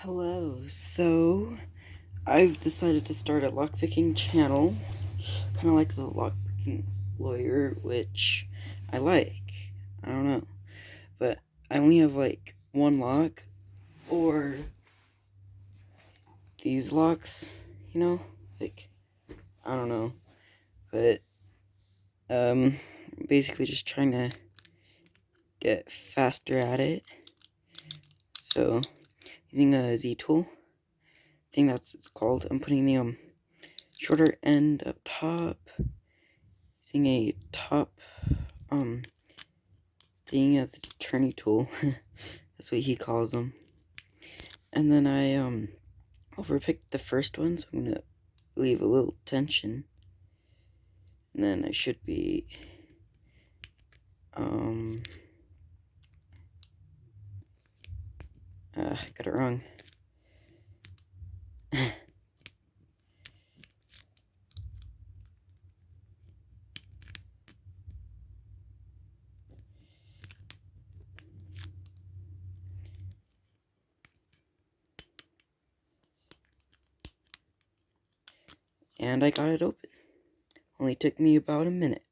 Hello, so I've decided to start a lockpicking channel, kind of like the lockpicking lawyer, which I like. I don't know, but I only have like one lock, or these locks, like, I don't know, but, basically just trying to get faster at it, so, using a Z-tool, I think that's what it's called. I'm putting the, shorter end up top, using a top, thing at the turning tool. That's what he calls them. And then I, overpicked the first one, so I'm gonna leave a little tension. And then I should be, I got it wrong. And I got it open. Only took me about a minute.